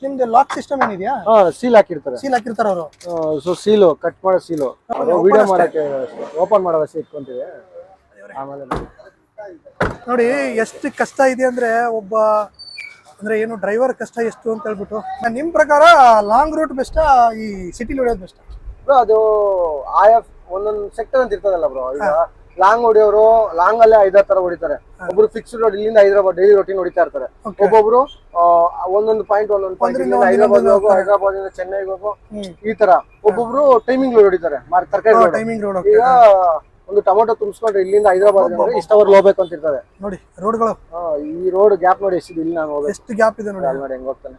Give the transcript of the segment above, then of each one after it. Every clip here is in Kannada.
ನಿಮ್ದು ಲಾಕ್ ಸಿಸ್ಟಮ್ ಏನಿದೆಯಾ? ಸೀಲ್ ಹಾಕಿರ್ತಾರೆ. ಸೀಲ್ ಹಾಕಿರ್ತಾರ ಅವರು. ಸೊ ಸೀಲು ಕಟ್ ಮಾಡೋ ಸೀಲು ವಿಡಿಯೋ ಮಾಡಕ್ಕೆ ಓಪನ್ ಮಾಡೋ ವಸಿ ಇಟ್ಕೊಂತೀವಿ. ಆಮೇಲೆ ನೋಡಿ ಎಷ್ಟು ಕಷ್ಟ ಇದೆ ಅಂದ್ರೆ ಒಬ್ಬ ಅಂದ್ರೆ ಏನು ಡ್ರೈವರ್ ಕಷ್ಟ ಎಷ್ಟು ಅಂತ ಹೇಳ್ಬಿಟ್ಟು. ನಿಮ್ ಪ್ರಕಾರ ಲಾಂಗ್ ರೂಟ್ ಬೆಸ್ಟಾ ಈ ಸಿಟಿಲಿ ಹೊಡೆಯೋದು ಬೆಸ್ಟಾ? ಬ್ರೋ ಅದು ಆಯಾ ಒಂದೊಂದು ಸೆಕ್ಟರ್ ಅಂತ ಇರ್ತದಲ್ಲ ಬ್ರೋ. ಈಗ ಲಾಂಗ್ ಹೊಡಿಯೋರು ಲಾಂಗ್ ಅಲ್ಲೇ 5-6 ತರ ಹೊಡಿತಾರೆ. ಒಬ್ರು ಫಿಕ್ಸ್ಡ್ ರೋಡ್ ಇಲ್ಲಿಂದ ಹೈದರಾಬಾದ್ ಡೈಲಿ ರೊಟೀನ್ ಹೊಡಿತಾ ಇರ್ತಾರೆ. ಒಬ್ಬೊಬ್ರು ಒಂದೊಂದು ಪಾಯಿಂಟ್ ಹೈದರಾಬಾದ್ ಹೋಗು, ಹೈದರಾಬಾದ್ ಇಂದ ಚೆನ್ನೈಗೆ ಹೋಗು, ಈ ತರ ಒಬ್ಬೊಬ್ರು ಟೈಮಿಂಗ್ ರೋಡ್ ಹೊಡಿತಾರೆ. Timing road. ಈಗ ಒಂದು ಟೊಮೊಟೊ ತುಂಬಿಸ್ಕೊಂಡ್ರೆ ಇಲ್ಲಿಂದ ಹೈದರಾಬಾದ್ ಇಷ್ಟವರ್ ಹೋಗ್ಬೇಕು ಅಂತ ಇರ್ತದೆ ನೋಡಿ ರೋಡ್ಗಳು. ಈ ರೋಡ್ ಗ್ಯಾಪ್ ನೋಡಿ ಎಷ್ಟಿದೆ, ಇಲ್ಲಿ ನಾನು ಹೋಗ್ಬೇಕು ಎಷ್ಟು ಗ್ಯಾಪ್ ಇದೆ ನೋಡಿ. ನೋಡಿ ಹೆಂಗ್ ಹೋಗ್ತಾನೆ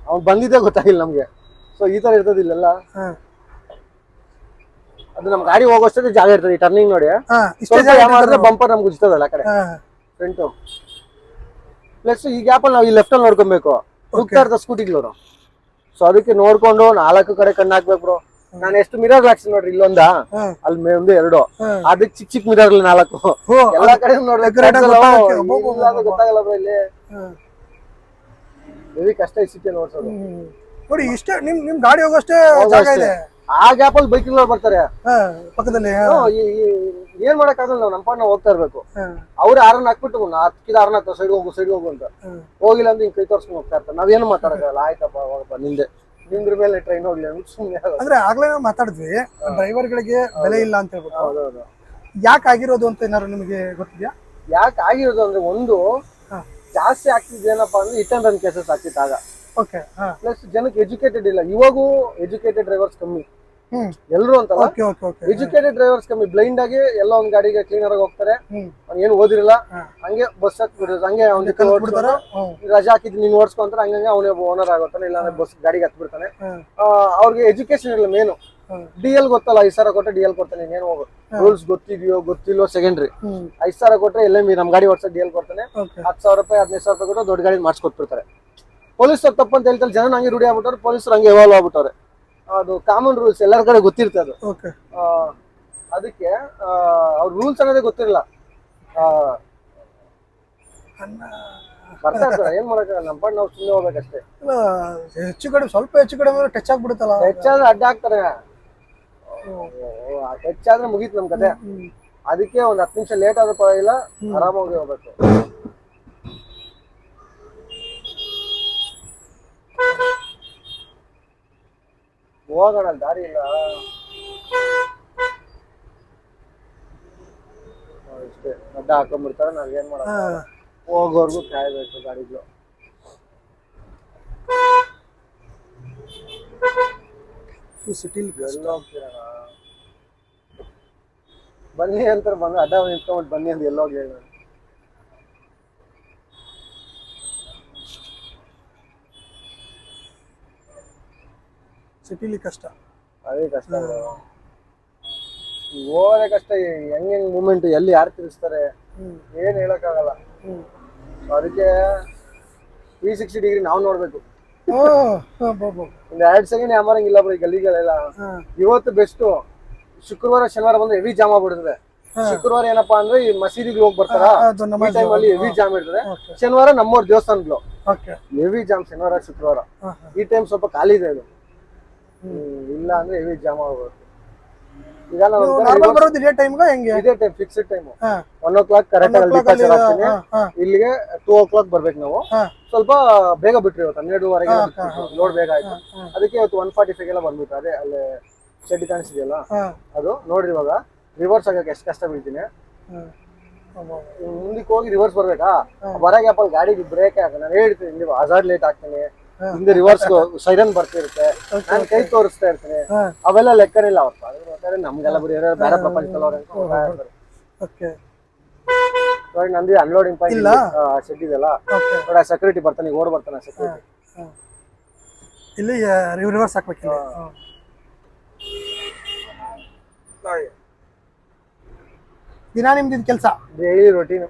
ಅವ್ನು ಬಂದಿದ್ದೇ ಗೊತ್ತಾಗಿಲ್ಲ ನಮ್ಗೆ. ಸೊ ಈ ತರ ಇರ್ತದೆ ಇಲ್ಲೆಲ್ಲ. ಅದು ನಮ್ ಗಾಡಿ ಹೋಗೋಷ್ಟೇ ಜಾಗ ಇರ್ತದೆ. ಈ ಟರ್ನಿಂಗ್ ನೋಡಿ ಬಂಪರ್ ನಮ್ಗೆ ಉಜ್ತದಲ್ಲ ಆ ಕಡೆ ಫ್ರಂಟು. ಪ್ಲಸ್ ಈ ಗ್ಯಾಪ್ ಅಲ್ಲಿ ನಾವು ಈ ಲೆಫ್ಟ್ ಅಲ್ಲಿ ನೋಡ್ಕೊಬೇಕು, ಹೋಗ್ತಾ ಇರ್ತಾರೆ ಸ್ಕೂಟಿಗಳು. ಸೊ ಅದಕ್ಕೆ ನೋಡ್ಕೊಂಡು 4 ಕಡೆ ಕಣ್ಣು ಹಾಕ್ಬೇಕು ಬ್ರೋ. ನಾನು ಎಷ್ಟು ಮಿರರ್ ಹಾಕ್ಸಿ ನೋಡ್ರಿ, ಇಲ್ಲೊಂದ ಅಲ್ಲಿ ಒಂದು 2 ಅದಕ್ಕೆ ಚಿಕ್ಕ ಚಿಕ್ಕ ಮಿರರ್ 4 ಎಲ್ಲಾ ಕಡೆ ಗೊತ್ತಾಗಲ್ಲ ಬ್ರೋ. ಇಲ್ಲಿ ಹೆವಿ ಕಷ್ಟ ಸಿಟಿ ನೋಡ್ಸೋದು. ನೋಡಿ ಇಷ್ಟೇ ನಿಮ್ ಗಾಡಿ ಹೋಗೋಷ್ಟೇ ಜಾಗ ಇದೆ. ಆ ಗ್ಯಾಪ್ ಅಲ್ಲಿ ಬೈಕ್ ಬರ್ತಾರೆ ಪಕ್ಕದಲ್ಲಿ. ಏನ್ ಮಾಡಕ್ ಆಗಲ್ಲ, ನಾವು ನಮ್ಮ ಪಾಡ್ ಹೋಗ್ತಾ ಇರ್ಬೇಕು. ಅವ್ರು ಆರನ್ನ ಹಾಕ್ಬಿಟ್ಟು ಹತ್ತಿದ ಆರನ್ನ ಹಾಕ್ತಾರೆ, ಸೈಡ್ ಹೋಗು ಅಂತ. ಹೋಗಿಲ್ಲ ಅಂದ್ರೆ ಹಿಂಗ್ ಕೈ ತೋರ್ಸ್ಕೊಂಡು ಹೋಗ್ತಾ ಇರ್ತಾರೆ. ನಾವೇನು ಮಾತಾಡಲ್ಲ. ಆಯ್ತಪ್ಪ ಹೋಗಪ್ಪ ನಿಂದ್ರ ಮೇಲೆ ಟ್ರೈನ್ ಹೋಗ್ಲಿ ಸುಮ್ಮನೆ. ಅಂದ್ರೆ ಆಗ್ಲೇ ನಾವು ಮಾತಾಡಿದ್ವಿ ಡ್ರೈವರ್ ಗಳಿಗೆ ಬೆಲೆ ಇಲ್ಲ ಅಂತ ಹೇಳ್ಬಿಟ್ಟು. ಯಾಕೆ ಆಗಿರೋದು ಅಂತ ಏನಾದ್ರು ನಿಮಗೆ ಗೊತ್ತಿದ್ಯಾ? ಯಾಕೆ ಆಗಿರೋದು ಅಂದ್ರೆ, ಒಂದು ಜಾಸ್ತಿ ಆಗ್ತಿದ್ದೇನಪ್ಪ ಅಂದ್ರೆ ಹಿಟ್ ಅಂಡ್ ರನ್ ಕೇಸಸ್ ಆಗ್ತಿದ್ದಾಗ. ಪ್ಲಸ್ ಜನಕ್ಕೆ ಎಜುಕೇಟೆಡ್ ಇಲ್ಲ. ಇವಾಗೂ ಎಜುಕೇಟೆಡ್ ಡ್ರೈವರ್ಸ್ ಕಮ್ಮಿ ಎಲ್ರು ಅಂತಲ್ಲ. ಎಜುಕೇಟೆಡ್ ಡ್ರೈವರ್ಸ್ ಕಮ್ಮಿ. ಬ್ಲೈಂಡ್ ಆಗಿ ಎಲ್ಲ ಒಂದ್ ಗಾಡಿಗೆ ಕ್ಲೀನರ್ ಆಗಿ ಹೋಗ್ತಾರೆ. ಏನು ಓದಿರಲ್ಲ, ಹಂಗೆ ಬಸ್ ಹತ್ಬಿಡೋದು, ಹಂಗೆ ರಜಾ ಹಾಕಿದ್ ನೀನ್ ಓಡಿಸ್ಕೊಂತಾರೆ, ಹಂಗಂಗೆ ಅವನೇ ಓನರ್ ಆಗೋತಾನೆ. ಇಲ್ಲ ಅಂದ್ರೆ ಬಸ್ ಗಾಡಿಗೆ ಹತ್ಬಿಡ್ತಾನೆ. ಅವ್ರಿಗೆ ಎಜುಕೇಶನ್ ಇಲ್ಲ. ಮೇನು DL ಗೊತ್ತಲ್ಲ, 5,000 ಕೊಟ್ಟರೆ DL ಕೊಡ್ತಾನೆ. ಇನ್ನೇನು ಹೋಗು ರೂಲ್ಸ್ ಗೊತ್ತಿದೆಯೋ ಗೊತ್ತಿಲ್ಲೋ ಸೆಕೆಂಡ್ರಿ. 5,000 ಕೊಟ್ರೆ ಎಲ್ಲ ನಮ್ ಗಾಡಿ ಓಡಿಸೋ DL ಕೊಡ್ತಾನೆ. 10,000 ರೂಪಾಯಿ 15,000 ರೂಪಾಯಿ ಕೊಟ್ಟು ದೊಡ್ಡ ಗಾಡಿ ಮಾಡಿಸ್ಕೊಟ್ಬಿಡ್ತಾರೆ. ಪೊಲೀಸರು ತಪ್ಪಂತ ಹೇಳ್ತಾರೆ, ಜನ ಹಂಗೆ ರೂಢಿ ಆಗ್ಬಿಟ್ಟವ್ರೆ, ಪೊಲೀಸರು ಹಂಗೆ ಎವಾಲ್ವ್ ಆಗ್ಬಿಟ್ಟವ್ರೆ. ಅದು ಕಾಮನ್ ರೂಲ್ಸ್, ಎಲ್ಲರ ಕಡೆ ಗೊತ್ತಿರ್ತದೆ ಅದು. ಅದಕ್ಕೆ ಅವ್ರ ರೂಲ್ಸ್ ಅನ್ನೋದೇ ಗೊತ್ತಿರಲ್ಲ. ಬರ್ತಾ ಇರ್ತಾರೆ, ಏನ್ ಮಾಡಕ್ಕಾಗಲ್ಲ. ನಮ್ಮ ಪಾಡ್ ನಾವು ಸುಮ್ಮನೆ ಹೋಗ್ಬೇಕಷ್ಟೇ. ಸ್ವಲ್ಪ ಹೆಚ್ಚು ಕಡಿಮೆ ಟಚ್ ಆಗ್ಬಿಡುತ್ತಲ್ಲ. ಟಚ್ ಆದ್ರೆ ಅಡ್ಡ ಹಾಕ್ತಾರೆ. ಟಚ್ ಆದ್ರೆ ಮುಗೀತು ನಮ್ ಕತೆ. ಅದಕ್ಕೆ ಒಂದ್ 10 ನಿಮಿಷ ಲೇಟ್ ಆದ್ರೂ ಪರವಾಗಿಲ್ಲ, ಆರಾಮಾಗಿ ಹೋಗ್ಬೇಕು. ಹೋಗೋಣ, ದಾರಿ ಇಲ್ಲ ಇಷ್ಟೇ. ಅಡ್ಡ ಹಾಕೊಂಡ್ಬಿಡ್ತಾರೆ, ನಾವ್ ಏನ್ ಮಾಡೋಣ. ಹೋಗೋರ್ಗು ಕಾಯ್ಬೇಕು ಗಾಡಿಗಳು. ಸಿಟಿಲಿ ಎಲ್ಲ ಹೋಗ್ತೀರಣ, ಬನ್ನಿ ಅಂತಾರೆ. ಬಂದು ಅಡ್ಡ ನಿಂತ್ಕೊಂಡ್ಬಿಟ್ಟು ಬನ್ನಿ ಅಂತ ಎಲ್ಲೋಗಿ ಹೇಳ. ಸಿಟಿಲಿ ಕಷ್ಟ, ಅದೇ ಕಷ್ಟ. ಹೋಗೋದೇ ಕಷ್ಟ. ಹೆಂಗ್ ಮೂಮೆಂಟ್ ಎಲ್ಲಿ ಯಾರು ತಿರ್ಸ್ತಾರೆ ಏನ್ ಹೇಳಕ್ಕಾಗಲ್ಲ. ಅದಕ್ಕೆ 360 ಡಿಗ್ರಿ ನಾವು ನೋಡ್ಬೇಕು. ಒಂದ್ 2 ಸೆಕೆಂಡ್ ಯಾಮಾರಂಗಿಲ್ಲ ಬ್ರೋ ಈ ಗಲ್ಲಿಗಳೆಲ್ಲ. ಇವತ್ತು ಬೆಸ್ಟ್. ಶುಕ್ರವಾರ ಶನಿವಾರ ಬಂದ್ರೆ ಹೆವಿ ಜಾಮ್ ಆಗ್ಬಿಡ್ತದೆ. ಶುಕ್ರವಾರ ಏನಪ್ಪಾ ಅಂದ್ರೆ ಈ ಮಸೀದಿಗೆ ಹೋಗಿ ಬರ್ತಾರ, ಈ ಟೈಮ್ ಅಲ್ಲಿ ಹೆವಿ ಜಾಮ್ ಇರ್ತದೆ. ಶನಿವಾರ ನಮ್ಮೂರ್ ದೇವಸ್ಥಾನಗಳು ಹೆವಿ ಜಾಮ್. ಶನಿವಾರ ಶುಕ್ರವಾರ ಈ ಟೈಮ್ ಸ್ವಲ್ಪ ಖಾಲಿ ಇದೆ ಇದು. ಇಲ್ಲ ಅಂದ್ರೆ ಹೆವಿ ಜಾಮ್ ಆಗ್ಬೋದು. ಈಗ ಇದೇ time fixed time 1 o'clock correct ಆಗಿ ಡಿಪಾರ್ಚರ್ ಆಗ್ತೀನಿ. ಇಲ್ಲಿಗೆ 2 o'clock ಬರ್ಬೇಕು ನಾವು. ಸ್ವಲ್ಪ ಬೇಗ ಬಿಟ್ರಿ ಇವತ್ತು 12:30ಗೆ ಲೋಡ್ ಬೇಗ ಆಯ್ತು. ಅದಕ್ಕೆ ಇವತ್ತು 1:45 ಎಲ್ಲ ಬಂದ್ಬಿಟ್ಟು. ಅದೇ ಅಲ್ಲಿ ಶೆಡ್ ಕಾಣಿಸಿದೆಯಲ್ಲ ಅದು ನೋಡ್ರಿ. ಇವಾಗ ರಿವರ್ಸ್ ಆಗಕ್ಕೆ ಎಷ್ಟು ಕಷ್ಟ ಬೀಳ್ತೀನಿ. ಮುಂದಕ್ಕೆ ಹೋಗಿ ರಿವರ್ಸ್ ಬರ್ಬೇಕಾ, ಬರ ಗ್ಯಾಪ್ ಅಲ್ಲಿ ಗಾಡಿಗೆ ಬ್ರೇಕ್ ಹಾಕ. ನಾನು ಹೇಳ್ತೀನಿ, ನೀವು ಹಜಾರ್ಡ್ ಲೇಟ್ ಆಗ್ತೀನಿ, ಹಿಂದೆ ರಿವರ್ಸ್ ಸೈರನ್ ಬರ್ತಿರುತ್ತೆ, ನಾನು ಕೈ ತೋರಿಸ್ತಾ ಇರ್ತೀನಿ. ಅವೆಲ್ಲ ಲೆಕ್ಕರಿಲ್ಲ ಅವ್ರು. ನಮ್ಗೆಲ್ಲ ಬರೀ ಬೇರೆ ಪ್ರಪಂಚದವ್ರು ನಂದಿ ಅನ್ಲೋಡಿಂಗ್ ಪಾಯಿಂಟ್ ಶೆಡ್ ಇದೆಲ್ಲ ನೋಡಿ. ಸೆಕ್ಯೂರಿಟಿ ಬರ್ತಾನೆ, ಓಡ್ ಬರ್ತಾನೆ ಸೆಕ್ಯೂರಿಟಿ. ಇಲ್ಲಿ ರಿವರ್ಸ್ ಹಾಕ್ಬೇಕಿಲ್ಲ. ದಿನ ನಿಮ್ದು ಕೆಲಸ ಡೈಲಿ ರೊಟೀನ್.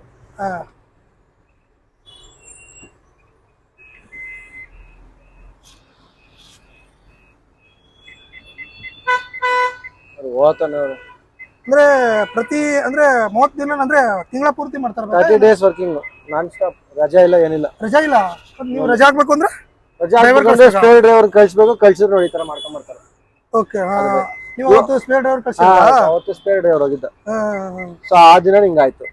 ಹೋಗ್ತಾನೆ ಅವರು ಅಂದ್ರೆ ಪ್ರತಿ ಅಂದ್ರೆ 30 ದಿನ ಅಂದ್ರೆ ತಿಂಗಳ ಪೂರ್ತಿ ಮಾಡ್ತಾರ 30 ಡೇಸ್ ವರ್ಕಿಂಗ್ ನಾನ್ ಸ್ಟಾಪ್, ರಜಾ ಇಲ್ಲ ಏನಿಲ್ಲ. ರಜಾ ಇಲ್ಲ? ನೀವು ರಜಾ ಹಾಕ್ಬೇಕು ಅಂದ್ರೆ ರಜಾ ಹಾಕ್ಬೇಕಂದ್ರೆ ಸ್ಪೇರ್ ಡ್ರೈವರ್ ಕಳ್ಸ್ಬೇಕು, ಕಳ್ಸಿದ್ರು ನೋಡಿ ಈ ತರ ಮಾಡ್ಕೊಂಡ್ ಬರ್ತಾರೆ. ಓಕೆ. ನೀವು ಅವತ್ತು ಸ್ಪೇರ್ ಡ್ರೈವರ್ ಕಳ್ಸಿದ್ರಾ? ಅವತ್ತು ಸ್ಪೇರ್ ಡ್ರೈವರ್ ಹೋಗಿದ್ದ. ಸೊ ಆ ದಿನ ಹಿಂಗಾಯ್ತು.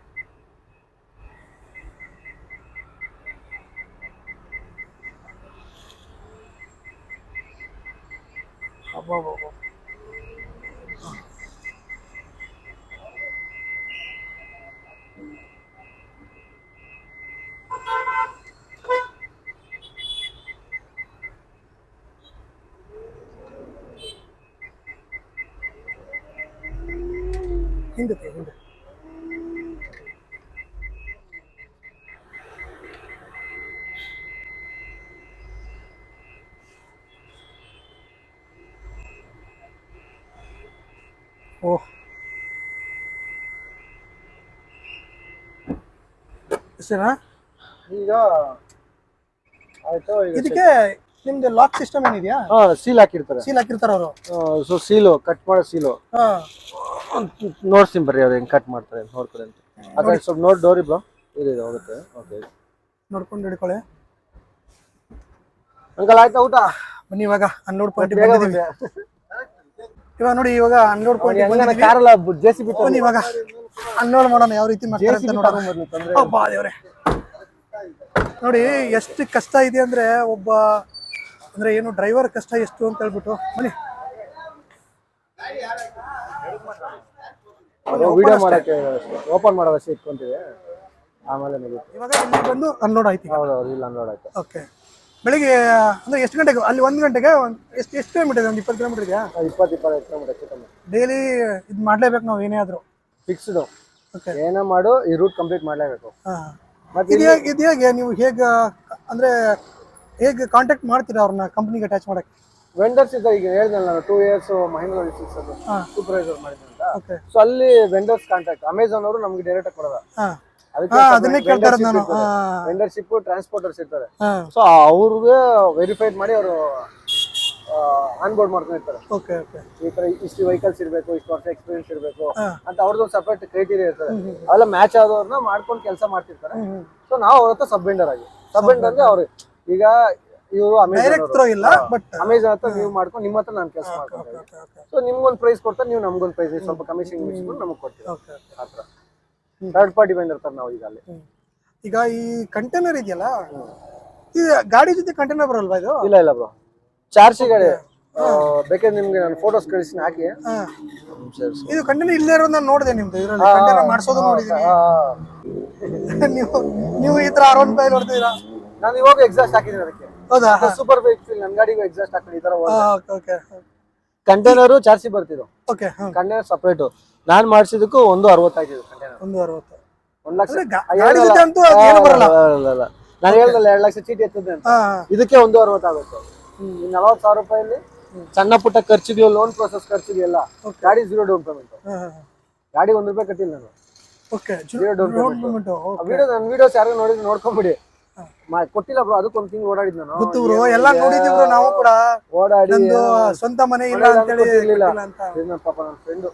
ಹಿಂದಕ್ಕೆ. ಓಹ್, ಇಷ್ಟೇನಾ? ಈಗ ಆಯ್ತು. ಇದಕ್ಕೆ ನಿಮ್ದು ಲಾಕ್ ಸಿಸ್ಟಮ್ ಏನಿದೆಯಾ? ಸೀಲ್ ಹಾಕಿರ್ತಾರೆ. ಸೀಲ್ ಹಾಕಿರ್ತಾರ ಅವರು. ಸೊ ಸೀಲು ಕಟ್ ಮಾಡೋ ಸೀಲು ನೋಡ್ತೀನಿ ಬರ್ರಿ, ಅವ್ರು ಹೆಂಗ್ ಕಟ್ ಮಾಡ್ತಾರೆ ನೋಡ್ತಾರೆ ಅಂತ. ಅದ್ರ ಸ್ವಲ್ಪ ನೋಡಿ ಡೋರಿ ಬ್ರೋ, ಇದು ಹೋಗುತ್ತೆ. ಓಕೆ, ನೋಡ್ಕೊಂಡು ಹಿಡ್ಕೊಳ್ಳಿ. ಅಂಕಲ್ ಆಯ್ತಾ ಊಟ? ಬನ್ನಿ ಇವಾಗ ಅನ್ಲೋಡ್ ಪಾಯಿಂಟ್ ಬಂದಿದ್ದೀವಿ. ಇವಾಗ ನೋಡಿ, ಇವಾಗ ಅನ್ಲೋಡ್ ಪಾಯಿಂಟ್ ಕಾರಲ್ಲ ಜೆಸಿಬಿ ಬನ್ನಿ ಇವಾಗ ಅನ್ಲೋಡ್ ಮಾಡೋಣ ಯಾವ ರೀತಿ ಮಾಡ್ತಾರೆ ಅಂತ ನೋಡೋಣ. ಅಬ್ಬಾ ದೇವ್ರೆ, ನೋಡಿ ಎಷ್ಟು ಕಷ್ಟ ಇದೆ ಅಂದ್ರೆ ಒಬ್ಬ ಅಂದ್ರೆ ಏನು ಡ್ರೈವರ್ ಕಷ್ಟ ಎಷ್ಟು ಅಂತ ಹೇಳ್ಬಿಟ್ಟು. ಬನ್ನಿ ವಿಡಿಯೋ ಮಾಡಕ್ಕೆ ಓಪನ್ ಮಾಡೋ ವಸಿ ಇಟ್ಕೊಂತೀವಿ, ಆಮೇಲೆ ಮುಗಿಯುತ್ತೆ. ಇವಾಗ ಇಲ್ಲಿ ಬಂದು ಅನ್ಲೋಡ್ ಆಯ್ತು. ಹೌದೌದು, ಇಲ್ಲಿ ಅನ್ಲೋಡ್ ಆಯ್ತು. ಓಕೆ. ಬೆಳಿಗ್ಗೆ ಅಂದ್ರೆ ಎಷ್ಟು ಗಂಟೆಗೆ ಅಲ್ಲಿ? 1 ಗಂಟೆಗೆ ಎಷ್ಟು ಕಿಲೋಮೀಟರ್ ಇದೆ? ಒಂದು 20 ಕಿಲೋಮೀಟರ್ ಇದೆಯಾ? 20-25 ಕಿಲೋಮೀಟರ್ ಡೈಲಿ ಇದು ಮಾಡ್ಲೇಬೇಕು ನಾವು ಏನೇ ಆದ್ರೂ? ಫಿಕ್ಸ್ಡ್. ಓಕೆ. ಏನೋ ಮಾಡು, ಈ ರೂಟ್ ಕಂಪ್ಲೀಟ್ ಮಾಡ್ಲೇಬೇಕು. ಇದು ಹೇಗೆ ನೀವು ಅಂದ್ರೆ ಹೇಗೆ ಕಾಂಟ್ಯಾಕ್ಟ್ ಮಾಡ್ತೀರಾ ಅವ್ರನ್ನ ಕಂಪ್ನಿಗೆ ಅಟ್ಯಾಚ್ ಮಾಡಕ್ಕೆ? ವೆಂಡರ್ಸ್ ಇದ್ದಾರೆ. ಈಗ ಹೇಳಿದ್ನಲ್ಲ ನಾನು 2 ಇಯರ್ಸ್ ಮಹೇಂದ್ರ ಸೂಪರ್ವೈಸರ್ ಮಾಡಿದ್ದೆ. ಸೊ ಅಲ್ಲಿ ವೆಂಡರ್ಸ್ ಕಾಂಟ್ಯಾಕ್ಟ್, ಅಮೆಝಾನ್ ಅವರು ನಮ್ಗೆ ಡೈರೆಕ್ಟ್ ಕೊಡೋದ. ಅದನ್ನೇ ಕೇಳ್ತಾ ಇರೋದು ನಾನು. ವೆಂಡರ್ಶಿಪ್ ಟ್ರಾನ್ಸ್ಪೋರ್ಟರ್ಸ್ ಇರ್ತಾರೆ. ಸೊ ಅವ್ರಿಗೆ ವೆರಿಫೈಡ್ ಮಾಡಿ ಅವರು ಆನ್ ಬೋರ್ಡ್ ಮಾಡ್ಕೊಂಡಿರ್ತಾರೆ. Okay okay. ಈ ತರ ಇಷ್ಟು ವೆಹಿಕಲ್ಸ್ ಇರಬೇಕು, ಇಷ್ಟು ವರ್ಷ ಎಕ್ಸ್ಪೀರಿಯನ್ಸ್ ಇರಬೇಕು ಅಂತ ಅವ್ರದ್ದು ಸಪರೇಟ್ ಕ್ರೈಟೀರಿಯಾ ಇರ್ತದೆ. ಅವೆಲ್ಲ ಮ್ಯಾಚ್ ಆದವ್ರನ್ನ ಮಾಡ್ಕೊಂಡು ಕೆಲಸ ಮಾಡ್ತಿರ್ತಾರೆ. ಸೊ ನಾವು ಅವ್ರ ಹತ್ರ ಸಬ್ ವೆಂಡರ್ ಆಗಿ, ಸಬ್ ವೆಂಡರ್ ಅಂದ್ರೆ ಅವ್ರು ಈಗ ಇವರು ಅಮೆಝಾನ್ ಹತ್ರ ನೀವು ಮಾಡ್ಕೊಂಡು ನಿಮ್ಮ ಹತ್ರ ನಾನು ಕೆಲಸ ಮಾಡ್ಕೊಂಡು, ಸೊ ನಿಮ್ಗೊಂದು ಪ್ರೈಸ್ ಕೊಡ್ತಾರೆ, ನೀವು ನಮ್ಗೊಂದು ಪ್ರೈಸ್ ಸ್ವಲ್ಪ ಕಮಿಷನ್ ಮುಗಿಸ್ಕೊಂಡು ನಮಗೆ ಕೊಡ್ತೀವಿ. ಆತರ ಥರ್ಡ್ ಪಾರ್ಟಿ ವೆಂಡರ್ ತರ ನಾವು ಈಗ ಅಲ್ಲಿ. ಈಗ ಈ ಕಂಟೈನರ್ ಇದೆಯಲ್ಲ, ಈ ಗಾಡಿ ಜೊತೆ ಕಂಟೈನರ್ ಬರಲ್ವಾ ಇದು? ಇಲ್ಲ ಇಲ್ಲ ಬ್ರೋ, ಚಾರ್ಜಿ ಗಾಡಿ. ಬೇಕಾದ್ರೆ ನಿಮ್ಗೆ ನಾನು ಫೋಟೋಸ್ ಕಳಿಸ್ತೀನಿ, ಹಾಕಿ. ಇದು ಕಂಟೈನರ್ ಇಲ್ಲೇ ಇರೋದು ನಾನು ನೋಡಿದೆ ನಿಮ್ದು ಇದರಲ್ಲಿ, ಕಂಟೈನರ್ ಮಾಡಿಸೋದು ನೋಡಿದ್ದೀನಿ. ನೀವು ಈ ತರ R15 ನೋಡ್ತೀರಾ? ನಾನು ಇವಾಗ ಎಕ್ಸಾಸ್ಟ್ ಹಾಕಿದ್ದೀನಿ ಅದಕ್ಕೆ. ಹೌದಾ? ಸೂಪರ್ ವೆಹಿಕಲ್ ನನ್ನ ಗಾಡಿಗೂ ಎಕ್ಸಾಸ್ಟ್ ಹಾಕೊಂಡು ಈ ತರ ಓಕೆ. ಕಂಟೈನರ್ ಚಾರ್ಜಿ ಬರ್ತಿದ್ದು. ಓಕೆ. Container separate. ನಾನು ಮಾಡಿಸಿದಕ್ಕೂ 160 ಆಗಿದೆ ಕಂಟೈನರ್. 160. 1 ಲಕ್ಷ ಗಾಡಿ ಜೊತೆ ಅಂತೂ ಏನು ಬರಲ್ಲ. ನಾನು ಹೇಳ್ದಲ್ಲ 2 ಲಕ್ಷ ಚೀಟಿ ಎತ್ತದೆ ಅಂತ, ಇದಕ್ಕೆ 160 ಆಗುತ್ತೆ. 40,000 ರೂಪಾಯಲ್ಲಿ ಸಣ್ಣ ಪುಟ್ಟ ಖರ್ಚಿಗೆ, ಲೋನ್ ಪ್ರೊಸೆಸ್ ಖರ್ಚಿಗೆ ಎಲ್ಲ ಗಾಡಿ 0 ಡೌನ್ ಪೇಮೆಂಟ್. ಗಾಡಿ 1 ರೂಪಾಯಿ ಕಟ್ಟಿಲ್ಲ ನಾನು. ಓಕೆ. 0 down payment. ನನ್ನ ವಿಡಿಯೋಸ್ ಯಾರು ನೋಡಿದ್ರೆ ನೋಡ್ಕೊಂಬಿಡಿ. ಕೊಟ್ಟಿಲ್ಲ ಬ್ರೋ, ಅದಕ್ಕೊಂದು ತಿಂಗಳು ಓಡಾಡಿದ್ ನಾನು. ಗೊತ್ತು ಬ್ರೋ, ಎಲ್ಲ ನೋಡಿದ್ವಿ ನಾವು ಕೂಡ. ಓಡಾಡಿ ಸ್ವಂತ ಮನೆ ಇಲ್ಲ ಅಂತ ಹೇಳಿ ಪಾಪ ನನ್ನ ಫ್ರೆಂಡ್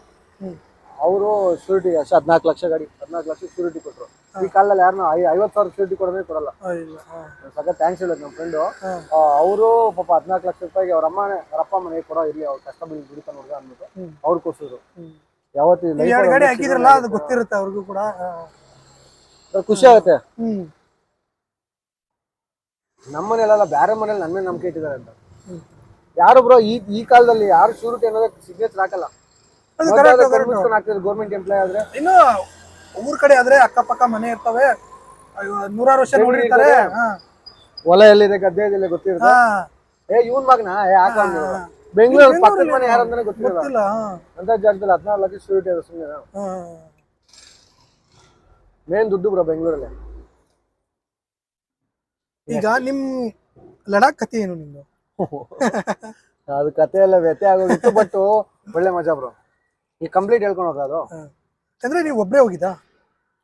ಅವರು ಶ್ಯೂರಿಟಿ ಅಷ್ಟೇ 14 ಲಕ್ಷ ಗಾಡಿ, 14 ಲಕ್ಷ ಶ್ಯೂರಿಟಿ ಕೊಟ್ಟರು. ಈ ಕಾಲದಲ್ಲಿ ಯಾರನ್ನ 50,000 ಶ್ಯೂರಿಟಿ ಕೊಡೋದೇ ಕೊಡಲ್ಲ. ಸಖತ್ ಥ್ಯಾಂಕ್ಸ್ ಹೇಳೋದು ನಮ್ಮ ಫ್ರೆಂಡು. ಅವರು ಪಾಪ 14 ಲಕ್ಷ ರೂಪಾಯಿಗೆ ಅವ್ರ ಅಪ್ಪ ಮನೆ ಕೊಡೋ ಇರ್ಲಿ, ಅವ್ರ ಕಷ್ಟ ಬಂದು ದುಡಿತಾನೆ ಹುಡುಗ ಅಂದ್ಬಿಟ್ಟು ಅವ್ರು ಕೊಡ್ಸಿದ್ರು. ಯಾವತ್ತು ಗಾಡಿ ಹಾಕಿದ್ರಲ್ಲ, ಅದು ಗೊತ್ತಿರುತ್ತೆ ಅವ್ರಿಗೂ ಕೂಡ, ಖುಷಿ ಆಗುತ್ತೆ. ನಮ್ಮ ಮನೇಲೆಲ್ಲ ಬೇರೆ ಮನೇಲಿ ನನ್ನ ಮೇಲೆ ನಂಬಿಕೆ ಇಟ್ಟಿದ್ದಾರೆ ಅಂತ. ಯಾರು ಬ್ರೋ ಈ ಕಾಲದಲ್ಲಿ ಯಾರು ಶ್ಯೂರಿಟಿ ಅನ್ನೋದಕ್ಕೆ ಸಿಗ್ನೇಚರ್ ಹಾಕಲ್ಲ. ಗೌರ್ಮೆಂಟ್ ಎಂಪ್ಲಾಯ್ ಆದ್ರೆ, ಇನ್ನು ಊರ್ ಕಡೆ ಆದ್ರೆ ಅಕ್ಕಪಕ್ಕ ಮನೆ ಇರ್ತವೆ, 100 ವರ್ಷ ನೋಡಿರ್ತಾರೆ. ಹೊಲ ಎಲ್ಲಿದೆ, ಗದ್ದೆ ಎಲ್ಲಿದೆ ಗೊತ್ತಿರುತ್ತೆ. ಇವನ್ ಮಗನ ಬೆಂಗಳೂರು ಪಕ್ಕದ ಮನೆ ಯಾರಂತಾನೆ ಗೊತ್ತಿಲ್ಲ ಅಂತ ಜಾಗದಲ್ಲಿ 14 ಲಕ್ಷ ಶ್ಯೂರಿಟಿ ಅದು ಸುಮ್ಮನೆ ಮೇನ್ ದುಡ್ಡು ಬ್ರೋ ಬೆಂಗಳೂರಲ್ಲಿ. ಈಗ ನಿಮ್ ಲಡಾಖ್ ಕಥೆ ಏನು ನಿಮ್ದು? ಅದು ಕತೆ ಎಲ್ಲ ವ್ಯತ್ಯ ಆಗೋಗಿತ್ತು, ಬಟ್ ಒಳ್ಳೆ ಮಜಾ ಬ್ರೋ. ಈ ಕಂಪ್ಲೀಟ್ ಹೇಳ್ಕೊಂಡು ಹೋಗ ಅದು ಅಂದ್ರೆ ನೀವು ಒಬ್ಬರೇ ಹೋಗಿದ್ದಾ?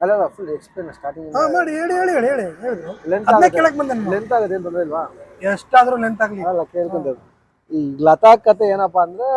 ಅಲ್ಲ, ಫುಲ್ ಎಕ್ಸ್ಪ್ಲೇನ್ ಸ್ಟಾರ್ಟಿಂಗ್ ಮಾಡಿ ಹೇಳಿ. ಲೆಂತ್ ಆಗುತ್ತೆ ಏನ್ ತೊಂದ್ರೆ ಇಲ್ವಾ? ಎಷ್ಟಾದ್ರೂ ಲೆಂತ್ ಆಗ್ಲಿ. ಕೇಳ್ಕೊಂತ ಈ ಲತಾಕ್ ಕತೆ ಏನಪ್ಪಾ ಅಂದ್ರೆ,